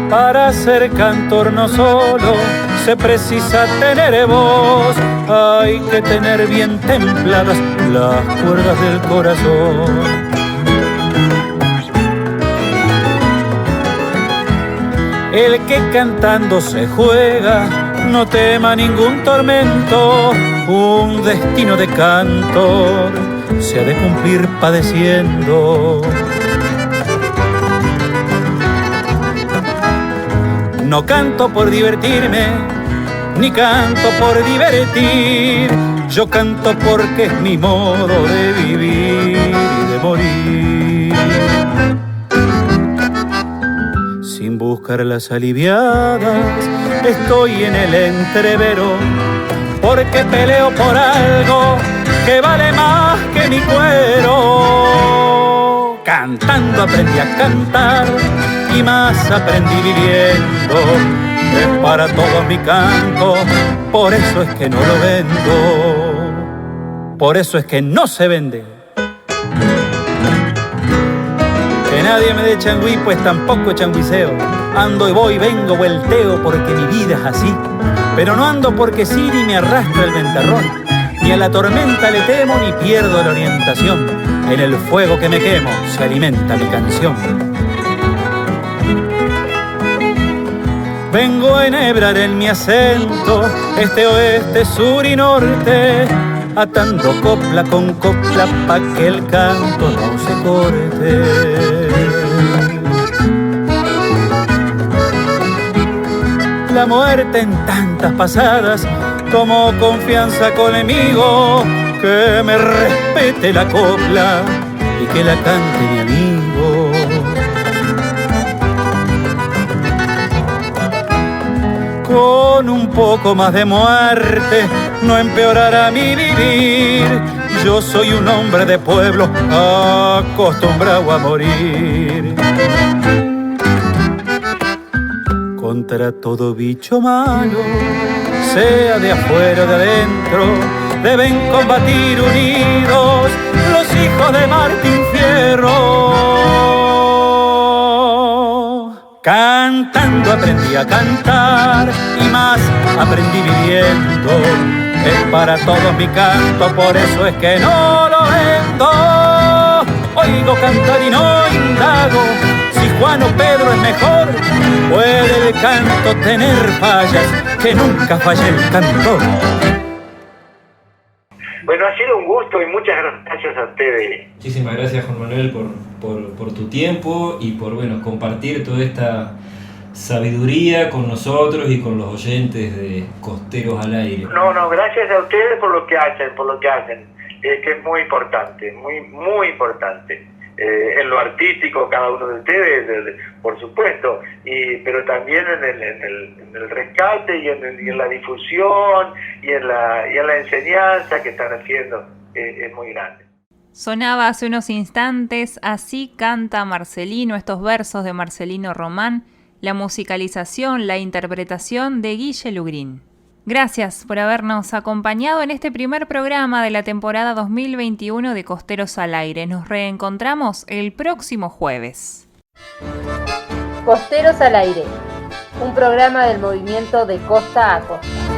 I: Para ser cantor no solo se precisa tener voz, hay que tener bien templadas las cuerdas del corazón. El que cantando se juega, no tema ningún tormento, un destino de cantor se ha de cumplir padeciendo. No canto por divertirme, ni canto por divertir, yo canto porque es mi modo de vivir y de morir. Sin buscar las aliviadas, estoy en el entrevero, porque peleo por algo que vale más que mi cuero. Cantando aprendí a cantar y más aprendí viviendo. Es para todos mi canto, por eso es que no lo vendo, por eso es que no se vende. Que nadie me dé changüí, pues tampoco changüiseo. Ando y voy, vengo, vuelteo, porque mi vida es así. Pero no ando porque sí, ni me arrastra el ventarrón. Ni a la tormenta le temo, ni pierdo la orientación. En el fuego que me quemo se alimenta mi canción. Vengo a enhebrar en mi acento este, oeste, sur y norte, atando copla con copla pa' que el canto no se corte. La muerte en tantas pasadas tomó confianza conmigo, que me respete la copla y que la cante mi amigo. Con un poco más de muerte no empeorará mi vivir. Yo soy un hombre de pueblo acostumbrado a morir. Contra todo bicho malo, sea de afuera o de adentro, deben combatir unidos los hijos de Martín Fierro. Cantando aprendí a cantar y más aprendí viviendo. Es para todos mi canto, por eso es que no lo vendo. Oigo cantar y no indago si Juan o Pedro es mejor. Puede el canto tener fallas, que nunca falle el cantor.
F: Bueno, ha sido un gusto y muchas gracias a ustedes.
D: Muchísimas gracias, Juan Manuel, por tu tiempo y por compartir toda esta sabiduría con nosotros y con los oyentes de Costeros al Aire.
F: No, gracias a ustedes por lo que hacen, que es muy importante, muy importante. En lo artístico, cada uno de ustedes, por supuesto, pero también en el rescate y en la difusión y en la enseñanza que están haciendo, es muy grande.
A: Sonaba hace unos instantes Así canta Marcelino, estos versos de Marcelino Román, la musicalización, la interpretación de Guille Lugrin. Gracias por habernos acompañado en este primer programa de la temporada 2021 de Costeros al Aire. Nos reencontramos el próximo jueves.
J: Costeros al Aire, un programa del movimiento de Costa a Costa.